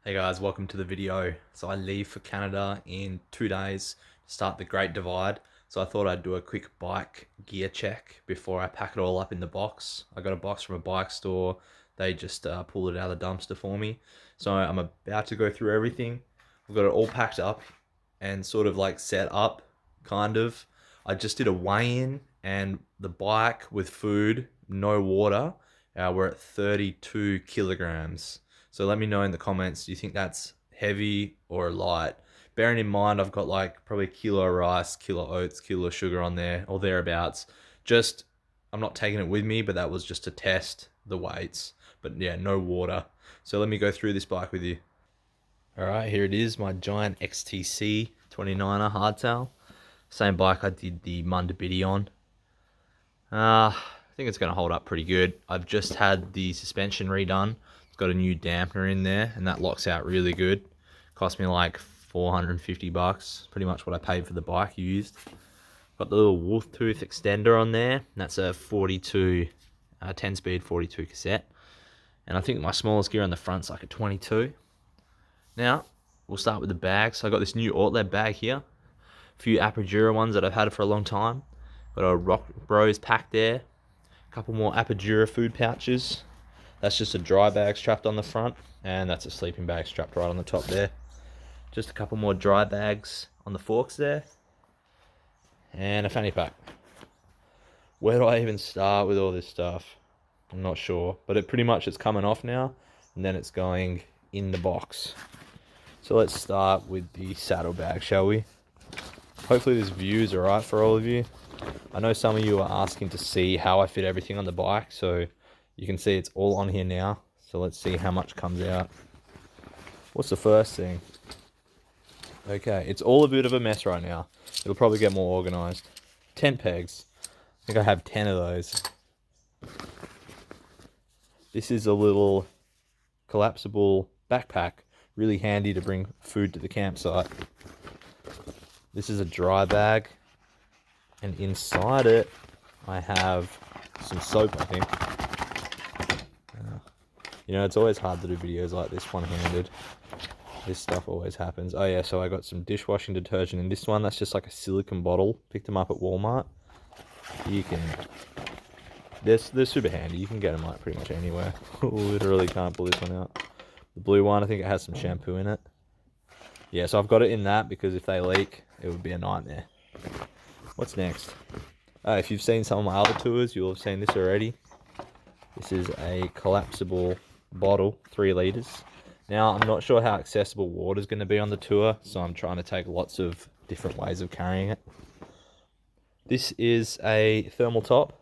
Hey guys, welcome to the video. So I leave for Canada in 2 days to start the Great Divide. So I thought I'd do a quick bike gear check before I pack it all up in the box. I got a box from a bike store. They just pulled it out of the dumpster for me. So I'm about to go through everything. I've got it all packed up and sort of like set up, kind of. I just did a weigh-in and the bike with food, no water, we're at 32 kilograms. So let me know in the comments, do you think that's heavy or light? Bearing in mind, I've got like probably a kilo of rice, kilo oats, kilo of sugar on there, or thereabouts. Just, I'm not taking it with me, but that was just to test the weights. But yeah, no water. So let me go through this bike with you. All right, here it is, my giant XTC 29er hardtail. Same bike I did the Munda on. I think it's going to hold up pretty good. I've just had the suspension redone. It's got a new dampener in there, and that locks out really good. Cost me like 450 bucks, pretty much what I paid for the bike used. Got the little wolf tooth extender on there, and that's a 42, 10-speed 42 cassette. And I think my smallest gear on the front's like a 22. Now, we'll start with the bag. So I got this new Ortleb bag here. A few aperture ones that I've had for a long time. Got a Rock Bros pack there. A couple more aperture food pouches. That's just a dry bag strapped on the front, and that's a sleeping bag strapped right on the top there. Just a couple more dry bags on the forks there, and a fanny pack. Where do I even start with all this stuff? I'm not sure, but it pretty much is coming off now, and then it's going in the box. So let's start with the saddlebag, shall we? Hopefully this view is alright for all of you. I know some of you are asking to see how I fit everything on the bike, so you can see it's all on here now. So let's see how much comes out. What's the first thing? Okay, it's all a bit of a mess right now. It'll probably get more organized. 10 pegs. I think I have 10 of those. This is a little collapsible backpack. Really handy to bring food to the campsite. This is a dry bag. And inside it, I have some soap, I think. You know, it's always hard to do videos like this one-handed. This stuff always happens. Oh yeah, so I got some dishwashing detergent in this one. That's just like a silicone bottle. Picked them up at Walmart. You can... They're super handy. You can get them like pretty much anywhere. Literally can't pull this one out. The blue one, I think it has some shampoo in it. Yeah, so I've got it in that because if they leak, it would be a nightmare. What's next? If you've seen some of my other tours, you'll have seen this already. This is a collapsible bottle, 3 liters. Now, I'm not sure how accessible water is going to be on the tour, so I'm trying to take lots of different ways of carrying it. This is a thermal top.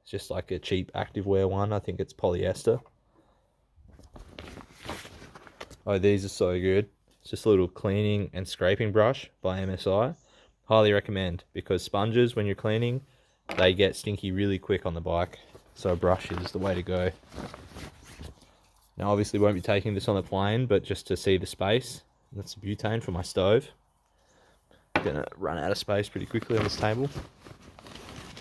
It's just like a cheap activewear one. I think it's polyester. Oh, these are so good. It's just a little cleaning and scraping brush by MSI. Highly recommend, because sponges, when you're cleaning, they get stinky really quick on the bike. So a brush is the way to go. Now obviously won't be taking this on the plane, but just to see the space. That's butane for my stove. I'm gonna run out of space pretty quickly on this table.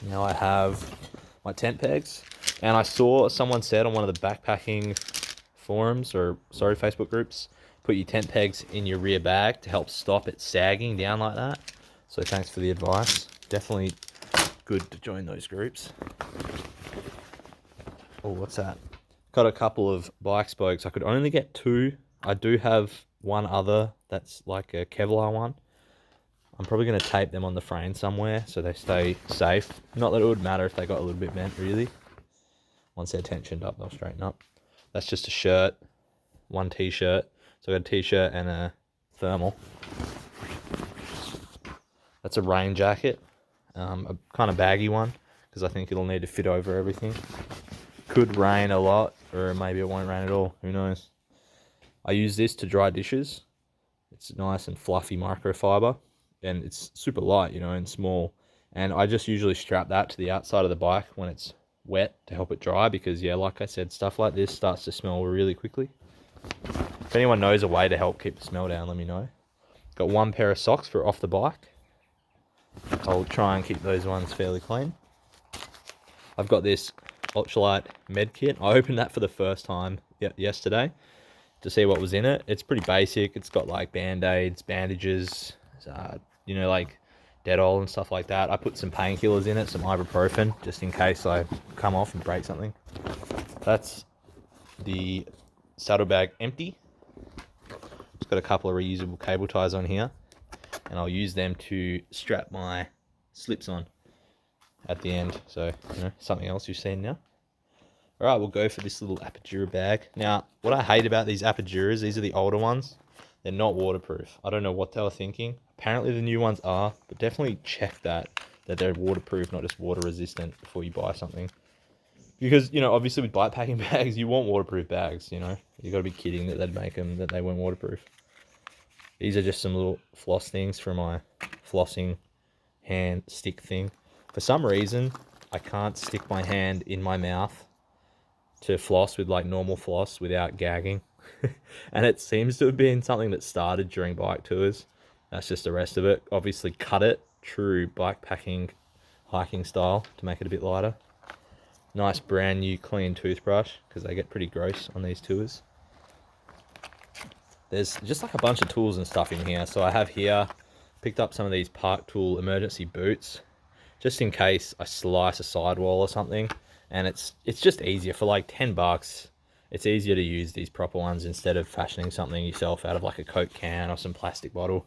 Now I have my tent pegs. And I saw someone said on one of the backpacking forums, or sorry, Facebook groups, put your tent pegs in your rear bag to help stop it sagging down like that. So thanks for the advice. Definitely good to join those groups. Oh, what's that? Got a couple of bike spokes. I could only get 2. I do have one other that's like a Kevlar one. I'm probably going to tape them on the frame somewhere so they stay safe. Not that it would matter if they got a little bit bent, really. Once they're tensioned up, they'll straighten up. That's just a shirt, one t-shirt. So I got a t-shirt and a thermal. That's a rain jacket, a kind of baggy one, because I think it'll need to fit over everything. Could rain a lot, or maybe it won't rain at all, who knows. I use this to dry dishes. It's nice and fluffy microfiber, and it's super light, you know, and small. And I just usually strap that to the outside of the bike when it's wet to help it dry, because yeah, like I said, stuff like this starts to smell really quickly. If anyone knows a way to help keep the smell down, let me know. Got 1 pair of socks for off the bike. I'll try and keep those ones fairly clean. I've got this ultralight med kit. I opened that for the first time yesterday. to see what was in it. It's pretty basic. It's got like band-aids, bandages, you know, like Dettol and stuff like that. I put some painkillers in it, some ibuprofen, just in case I come off and break something. That's the saddlebag empty. It's got a couple of reusable cable ties on here, and I'll use them to strap my slips on at the end. So, you know, something else you've seen now. All right, we'll go for this little aperture bag. Now, what I hate about these apertures, these are the older ones. They're not waterproof. I don't know what they were thinking. Apparently the new ones are, but definitely check that they're waterproof, not just water resistant before you buy something. Because, you know, obviously with bikepacking bags, you want waterproof bags, you know. You got to be kidding that they'd make them, that they weren't waterproof. These are just some little floss things for my flossing hand stick thing. For some reason, I can't stick my hand in my mouth to floss with like normal floss without gagging. And it seems to have been something that started during bike tours. That's just the rest of it. Obviously cut it, true bikepacking hiking style, to make it a bit lighter. Nice brand new clean toothbrush, because they get pretty gross on these tours. There's just like a bunch of tools and stuff in here. So I have here, picked up some of these Park Tool emergency boots, just in case I slice a sidewall or something. And it's just easier for like 10 bucks. It's easier to use these proper ones instead of fashioning something yourself out of like a Coke can or some plastic bottle.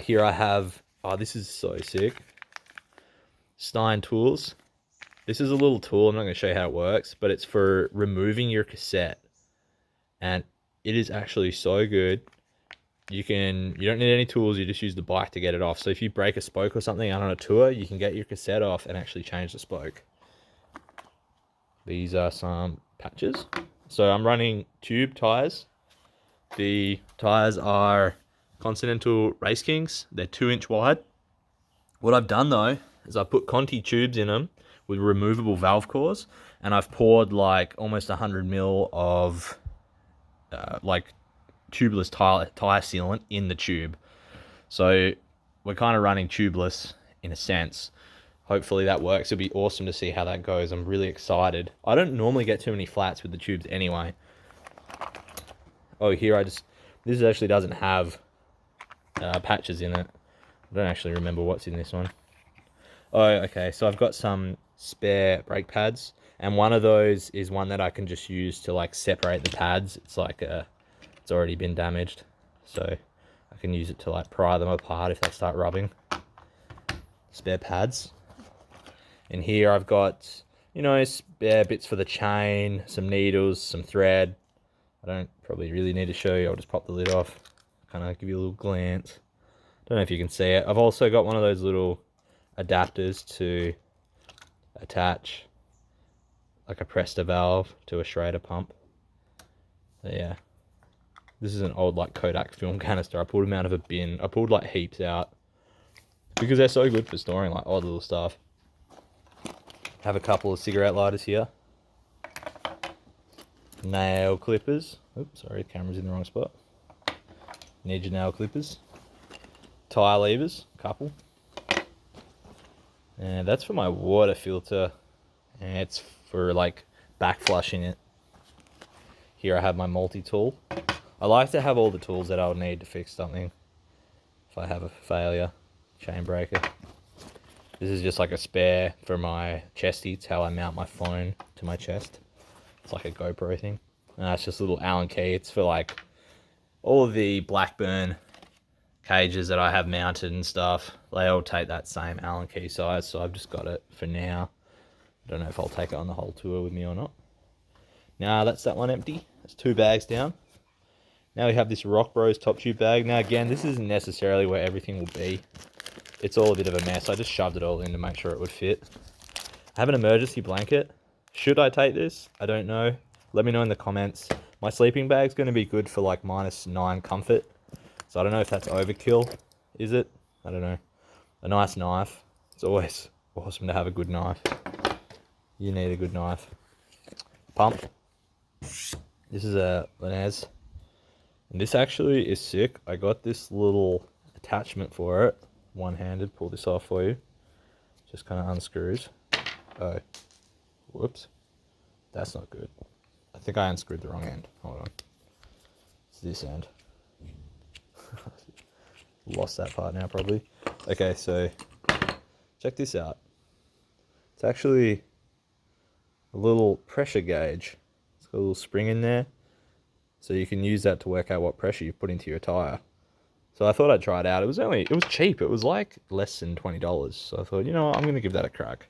Here I have, oh, this is so sick. Stein tools. This is a little tool. I'm not going to show you how it works, but it's for removing your cassette. And it is actually so good. You don't need any tools. You just use the bike to get it off. So if you break a spoke or something out on a tour, you can get your cassette off and actually change the spoke. These are some patches. So I'm running tube tires. The tires are Continental Race Kings. They're 2-inch wide. What I've done though is I've put Conti tubes in them with removable valve cores, and I've poured like almost 100 ml of like tubeless tire sealant in the tube. So we're kind of running tubeless in a sense. Hopefully that works. It'll be awesome to see how that goes. I'm really excited. I don't normally get too many flats with the tubes anyway. Oh, here this actually doesn't have patches in it. I don't actually remember what's in this one. Oh, okay. So I've got some spare brake pads, and one of those is one that I can just use to like separate the pads. It's like it's already been damaged, so I can use it to like pry them apart if they start rubbing. Spare pads. And here I've got, you know, spare bits for the chain, some needles, some thread. I don't probably really need to show you. I'll just pop the lid off, kind of give you a little glance. Don't know if you can see it. I've also got one of those little adapters to attach like a Presta valve to a Schrader pump. So yeah, this is an old like Kodak film canister. I pulled them out of a bin. I pulled like heaps out because they're so good for storing like odd little stuff. Have a couple of cigarette lighters here. Nail clippers. Oops, sorry, the camera's in the wrong spot. Need your nail clippers. Tire levers, couple. And that's for my water filter. And it's for like back flushing it. Here I have my multi-tool. I like to have all the tools that I'll need to fix something. If I have a failure, chain breaker. This is just like a spare for my chesty. It's how I mount my phone to my chest. It's like a GoPro thing. And that's just a little Allen key. It's for like all of the Blackburn cages that I have mounted and stuff. They all take that same Allen key size, so I've just got it for now. I don't know if I'll take it on the whole tour with me or not. Now that's that one empty. That's 2 bags down. Now we have this Rock Bros top tube bag. Now again, this isn't necessarily where everything will be. It's all a bit of a mess. I just shoved it all in to make sure it would fit. I have an emergency blanket. Should I take this? I don't know. Let me know in the comments. My sleeping bag's going to be good for like -9 comfort. So I don't know if that's overkill. Is it? I don't know. A nice knife. It's always awesome to have a good knife. You need a good knife. Pump. This is a Linez. And this actually is sick. I got this little attachment for it. One-handed. Pull this off for you. Just kind of unscrews. Oh. Whoops. That's not good. I think I unscrewed the wrong end. Hold on. this end. Lost that part now probably. Okay, so check this out. It's actually a little pressure gauge. It's got a little spring in there, so you can use that to work out what pressure you put into your tire. So I thought I'd try it out. It was cheap. It was like less than $20. So I thought, you know what, I'm gonna give that a crack.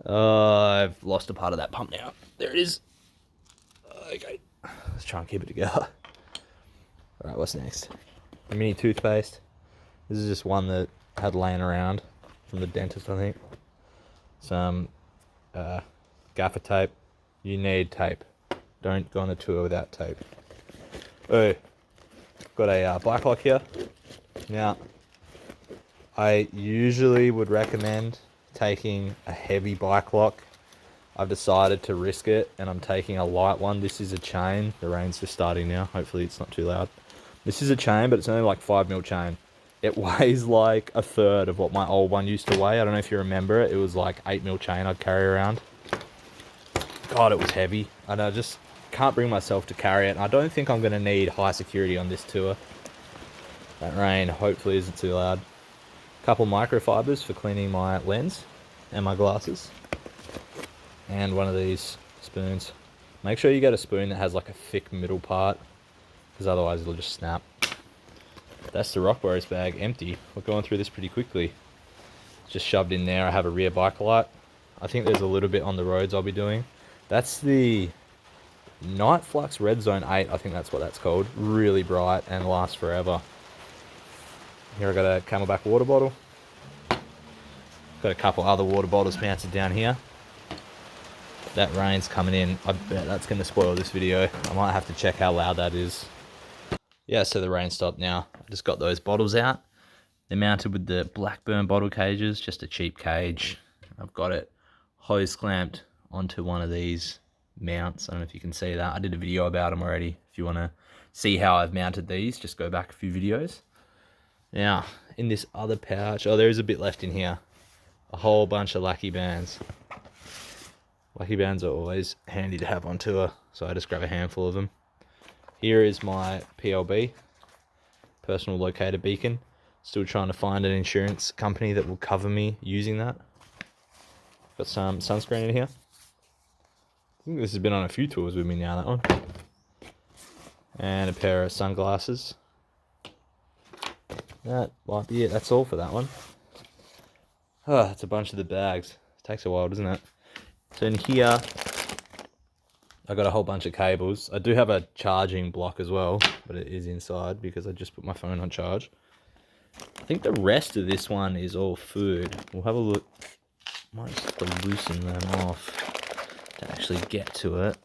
I've lost a part of that pump now. There it is. Okay, let's try and keep it together. All right, what's next? A mini toothpaste. This is just one that I had laying around from the dentist, I think. Some gaffer tape. You need tape. Don't go on a tour without tape. Oh, got a bike lock here. Now, I usually would recommend taking a heavy bike lock. I've decided to risk it, and I'm taking a light one. This is a chain. The rain's just starting now. Hopefully it's not too loud. This is a chain, but it's only like 5mm chain. It weighs like a third of what my old one used to weigh. I don't know if you remember it. It was like 8mm chain I'd carry around. God, it was heavy. And I just can't bring myself to carry it. And I don't think I'm going to need high security on this tour. That rain hopefully isn't too loud. Couple microfibers for cleaning my lens and my glasses. And one of these spoons. Make sure you get a spoon that has like a thick middle part, because otherwise it'll just snap. That's the Rock Bros bag, empty. We're going through this pretty quickly. Just shoved in there. I have a rear bike light. I think there's a little bit on the roads I'll be doing. That's the Night Flux Red Zone 8, I think that's what that's called. Really bright and lasts forever. Here I got a Camelback water bottle. Got a couple other water bottles mounted down here. That rain's coming in. I bet that's going to spoil this video. I might have to check how loud that is. Yeah, so the rain stopped now. I just got those bottles out. They're mounted with the Blackburn bottle cages, just a cheap cage. I've got it hose clamped onto one of these mounts. I don't know if you can see that. I did a video about them already. If you want to see how I've mounted these, just go back a few videos. Now, in this other pouch, oh, there is a bit left in here. A whole bunch of Lucky Bands. Lucky Bands are always handy to have on tour, so I just grab a handful of them. Here is my PLB, personal locator beacon. Still trying to find an insurance company that will cover me using that. Got some sunscreen in here. I think this has been on a few tours with me now, that one. And a pair of sunglasses. That might be it. That's all for that one. Oh, that's a bunch of the bags. It takes a while, doesn't it? So in here, I got a whole bunch of cables. I do have a charging block as well, but it is inside because I just put my phone on charge. I think the rest of this one is all food. We'll have a look. Might just have to loosen them off to actually get to it.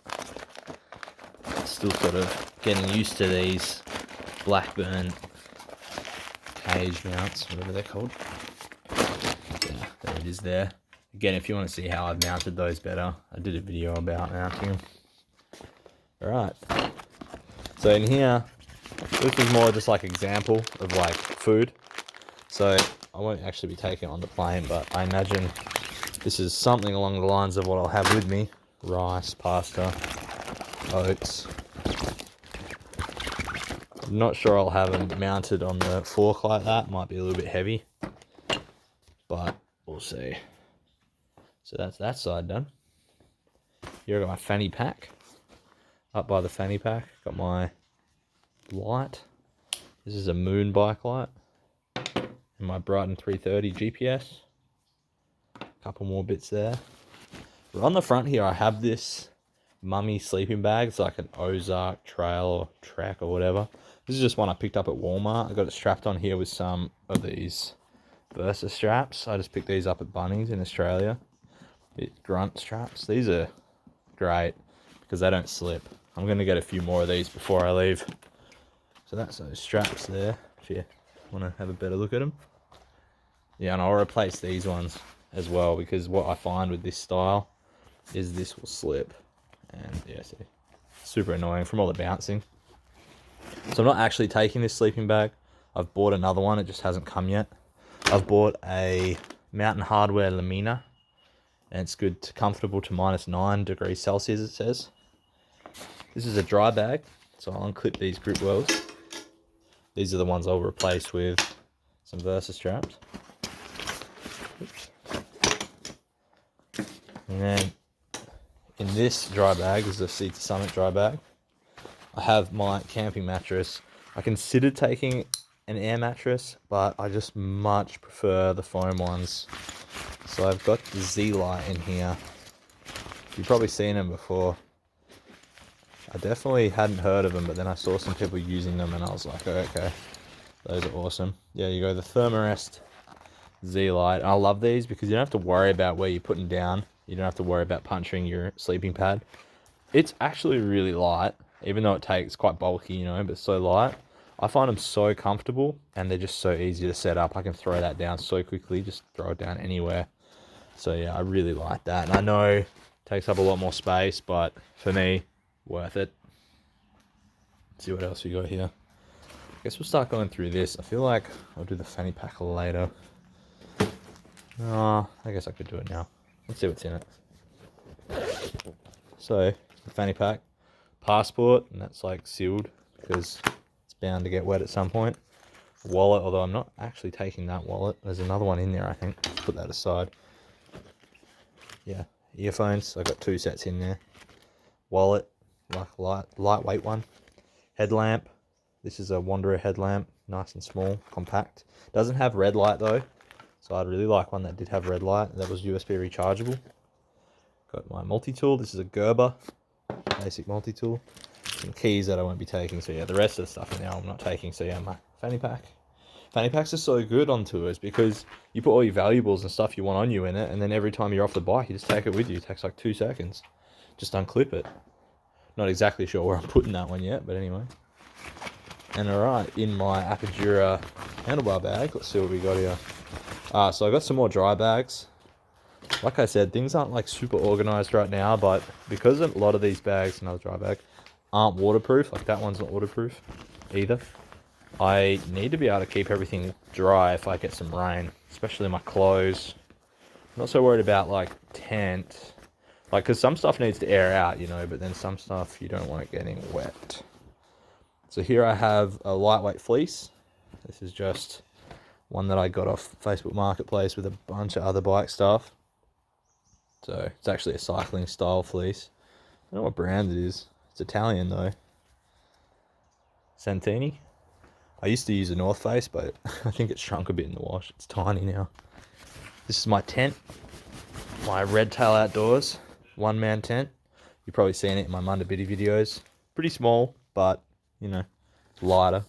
Still sort of getting used to these Blackburn cage mounts, whatever they're called. Yeah, there it is there. Again, if you want to see how I've mounted those better, I did a video about mounting them. Alright, so in here, this is more just like example of like food. So I won't actually be taking it on the plane, but I imagine this is something along the lines of what I'll have with me. Rice, pasta, oats. I'm not sure I'll have them mounted on the fork like that. Might be a little bit heavy, but we'll see. So that's that side done. Here I got my fanny pack. Up by the fanny pack, got my light. This is a moon bike light. And my Brighton 330 GPS. Couple more bits there. But on the front here, I have this mummy sleeping bag. It's like an Ozark Trail or Trek or whatever. This is just one I picked up at Walmart. I got it strapped on here with some of these Versa straps. I just picked these up at Bunnings in Australia. Grunt straps. These are great because they don't slip. I'm going to get a few more of these before I leave. So that's those straps there, if you want to have a better look at them. Yeah, and I'll replace these ones as well, because what I find with this style is this will slip. And yeah, see, super annoying from all the bouncing. So I'm not actually taking this sleeping bag. I've bought another one, it just hasn't come yet. I've bought a Mountain Hardwear Lamina, and it's good to comfortable to -9 degrees Celsius, it says. This is a dry bag, So I'll unclip these grip wells. These are the ones I'll replace with some Versa straps. Oops. And then in this dry bag, this is a Sea to Summit dry bag, I have my camping mattress. I considered taking an air mattress, but I just much prefer the foam ones. So I've got the Z-Lite in here. You've probably seen them before. I definitely hadn't heard of them, but then I saw some people using them and I was like, oh, okay, those are awesome. Yeah, you go the Thermarest Z-Lite. I love these because you don't have to worry about where you're putting down. You don't have to worry about puncturing your sleeping pad. It's actually really light, even though it's quite bulky, you know, but so light. I find them so comfortable and they're just so easy to set up. I can throw that down so quickly, just throw it down anywhere. So yeah, I really like that. And I know it takes up a lot more space, but for me, worth it. Let's see what else we got here. I guess we'll start going through this. I feel like I'll do the fanny pack later. I guess I could do it now. Let's see what's in it. So, the fanny pack, passport, and that's like sealed because it's bound to get wet at some point. Wallet, although I'm not actually taking that wallet. There's another one in there, I think. Let's put that aside. Yeah, earphones. I got 2 sets in there. Wallet, like lightweight one. Headlamp. This is a Wanderer headlamp, nice and small, compact. Doesn't have red light though, so I'd really like one that did have red light. That was USB rechargeable. Got my multi-tool. This is a Gerber, basic multi-tool. Some keys that I won't be taking. So yeah, the rest of the stuff now I'm not taking. So yeah, my fanny pack. Fanny packs are so good on tours because you put all your valuables and stuff you want on you in it, and then every time you're off the bike, you just take it with you. It takes like 2 seconds. Just unclip it. Not exactly sure where I'm putting that one yet, but anyway. And alright, in my aperture handlebar bag, let's see what we got here. So I got some more dry bags. Like I said, things aren't like super organized right now, but because a lot of these bags, another dry bag, aren't waterproof, like that one's not waterproof either, I need to be able to keep everything dry if I get some rain, especially my clothes. I'm not so worried about like tent, like because some stuff needs to air out, you know, but then some stuff you don't want it getting wet. So here I have a lightweight fleece. This is just one that I got off Facebook Marketplace with a bunch of other bike stuff. So it's actually a cycling style fleece. I don't know what brand it is. It's Italian though. Santini. I used to use a North Face, but I think it's shrunk a bit in the wash. It's tiny now. This is my tent. My Red Tail Outdoors 1-man tent. You've probably seen it in my Munda Biddy videos. Pretty small, but you know, lighter.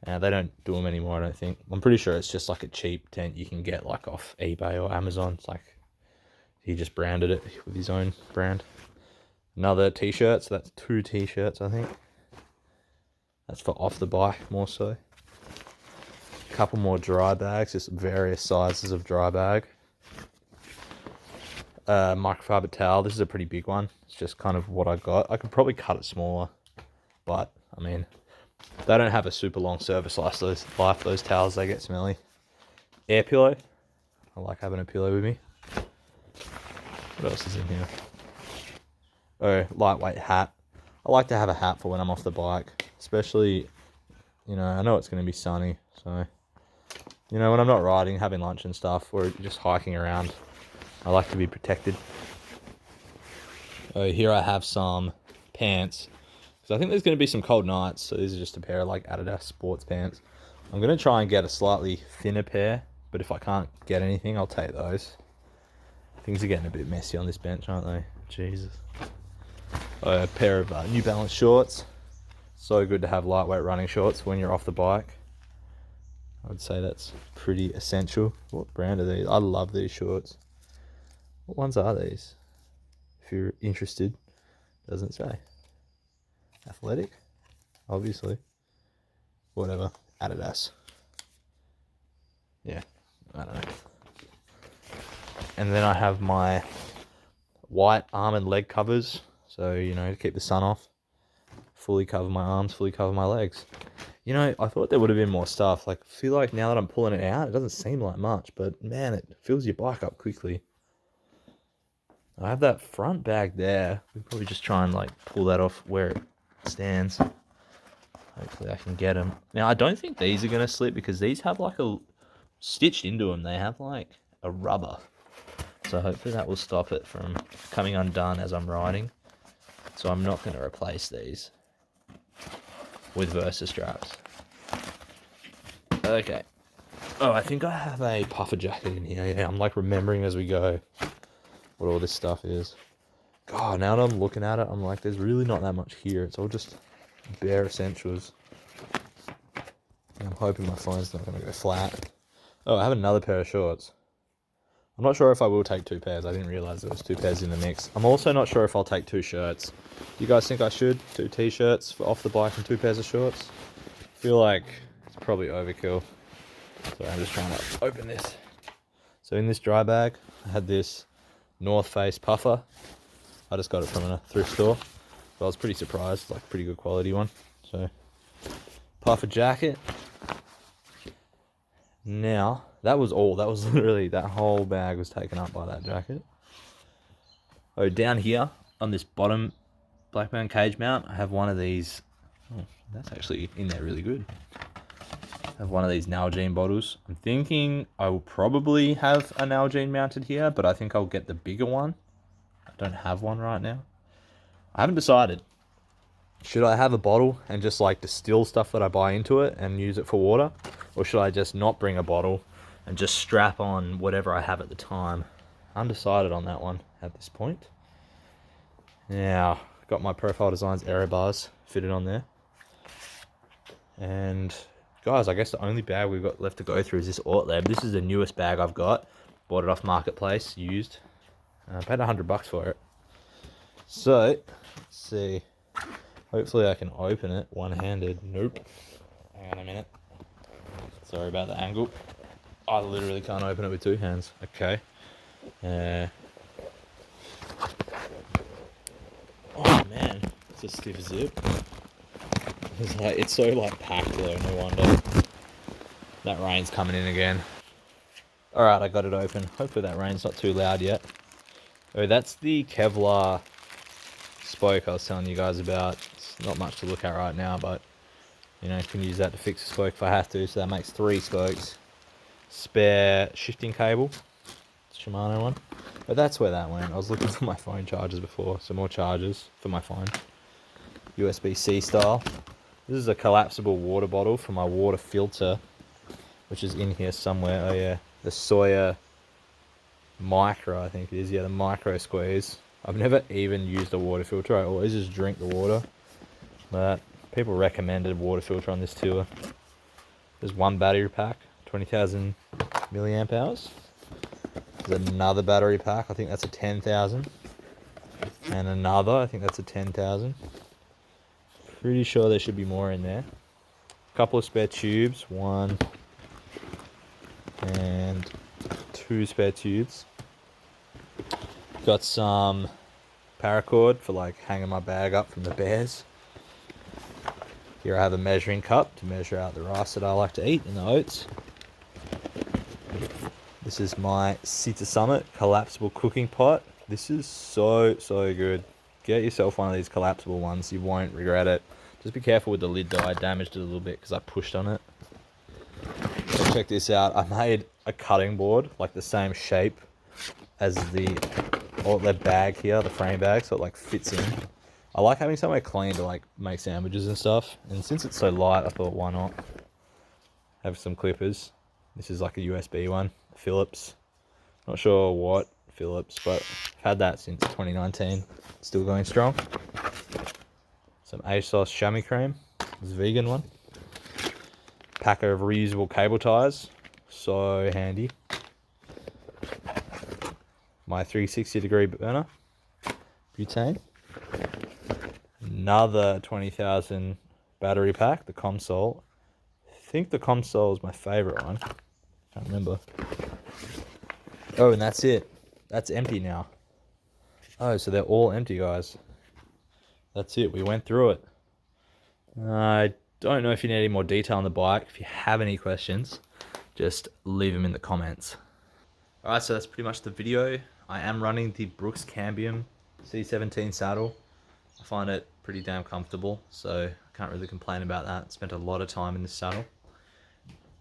They don't do them anymore, I don't think. I'm pretty sure it's just like a cheap tent you can get like off eBay or Amazon. It's like he just branded it with his own brand. Another t-shirt, so that's 2 t-shirts, I think. That's for off the bike more so. A couple more dry bags, just various sizes of dry bag. Microfiber towel. This is a pretty big one. It's just kind of what I got. I could probably cut it smaller, but I mean, they don't have a super long service life. Those towels, they get smelly. Air pillow. I like having a pillow with me. What else is in here? Oh, lightweight hat. I like to have a hat for when I'm off the bike, especially, you know, I know it's going to be sunny, so, you know, when I'm not riding, having lunch and stuff, or just hiking around, I like to be protected. Oh, here I have some pants, because I think there's going to be some cold nights, so these are just a pair of like Adidas sports pants. I'm going to try and get a slightly thinner pair, but if I can't get anything, I'll take those. Things are getting a bit messy on this bench, aren't they? Jesus. A pair of New Balance shorts. So good to have lightweight running shorts when you're off the bike. I would say that's pretty essential. What brand are these? I love these shorts. What ones are these? If you're interested, doesn't say. Athletic? Obviously. Whatever. Adidas. Yeah, I don't know. And then I have my white arm and leg covers. So, you know, to keep the sun off. Fully cover my arms, fully cover my legs. You know, I thought there would have been more stuff. Like, I feel like now that I'm pulling it out, it doesn't seem like much. But, man, it fills your bike up quickly. I have that front bag there. We'll probably just try and, like, pull that off where it stands. Hopefully I can get them. Now, I don't think these are going to slip because these have like a... Stitched into them, they have like a rubber. So hopefully that will stop it from coming undone as I'm riding. So I'm not going to replace these with Versa straps. Okay. Oh, I think I have a puffer jacket in here. Yeah, I'm like remembering as we go what all this stuff is. God, now that I'm looking at it, I'm like, there's really not that much here. It's all just bare essentials. I'm hoping my phone's not going to go flat. Oh, I have another pair of shorts. I'm not sure if I will take 2 pairs. I didn't realize there was 2 pairs in the mix. I'm also not sure if I'll take 2 shirts. Do you guys think I should? 2 t-shirts for off the bike and 2 pairs of shorts? I feel like it's probably overkill. So I'm just trying to open this. So in this dry bag, I had this North Face puffer. I just got it from a thrift store. But I was pretty surprised. It's like a pretty good quality one. So puffer jacket. Now, that was all. That was literally, that whole bag was taken up by that jacket. Oh, down here on this bottom Blackburn cage mount, I have one of these. Oh, that's actually in there really good. I have one of these Nalgene bottles. I'm thinking I will probably have a Nalgene mounted here, but I think I'll get the bigger one. I don't have one right now. I haven't decided. Should I have a bottle and just like distill stuff that I buy into it and use it for water? Or should I just not bring a bottle and just strap on whatever I have at the time? Undecided on that one at this point. Now, got my Profile Designs aero bars fitted on there. And guys, I guess the only bag we've got left to go through is this Ortlab. This is the newest bag I've got. Bought it off Marketplace, used. I paid $100 for it. So, let's see. Hopefully I can open it one-handed. Nope. Hang on a minute. Sorry about the angle. I literally can't open it with 2 hands. Okay. Oh man, it's a stiff zip. It's so like packed though, no wonder. That rain's coming in again. Alright, I got it open. Hopefully that rain's not too loud yet. Oh, that's the Kevlar spoke I was telling you guys about. It's not much to look at right now, but you know, can use that to fix the spoke if I have to. So that makes 3 spokes. Spare shifting cable, Shimano one. But that's where that went. I was looking for my phone chargers before. Some more chargers for my phone. USB-C style. This is a collapsible water bottle for my water filter, which is in here somewhere. Oh yeah, the Sawyer Micro, I think it is. Yeah, the Micro Squeeze. I've never even used a water filter. I always just drink the water. But people recommended water filter on this tour. There's 1 battery pack, 20,000 milliamp hours. There's another battery pack. I think that's a 10,000. And another, I think that's a 10,000. Pretty sure there should be more in there. A couple of spare tubes, 1 and 2 spare tubes. Got some paracord for like hanging my bag up from the bears. Here I have a measuring cup to measure out the rice that I like to eat and the oats. This is my Sita Summit collapsible cooking pot. This is so good. Get yourself one of these collapsible ones. You won't regret it. Just be careful with the lid though. I damaged it a little bit because I pushed on it. So check this out. I made a cutting board like the same shape as the bag here, the frame bag, so it like fits in. I like having somewhere clean to like make sandwiches and stuff. And since it's so light, I thought why not have some clippers. This is like a USB one, Philips. Not sure what Philips, but I've had that since 2019. Still going strong. Some ASOS chamois cream. This vegan one. Pack of reusable cable ties. So handy. My 360-degree burner. Butane. Another 20,000 battery pack, the Comsol. I think the Comsol is my favorite one. Can't remember. Oh, and that's it. That's empty now. Oh, so they're all empty, guys. That's it. We went through it. I don't know if you need any more detail on the bike. If you have any questions, just leave them in the comments. Alright, so that's pretty much the video. I am running the Brooks Cambium C17 saddle. I find it pretty damn comfortable, so Can't really complain about that. Spent a lot of time in the saddle.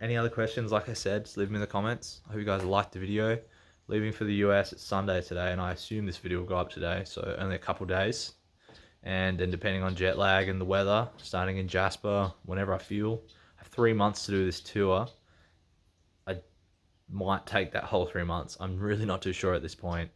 Any other questions, like I said, just leave them in the comments. I hope you guys liked the video. Leaving for the US, it's Sunday today, and I assume this video will go up today, so only a couple days. And then depending on jet lag and the weather, starting in Jasper, whenever I feel. I have 3 months to do this tour. I might take that whole 3 months. I'm really not too sure at this point.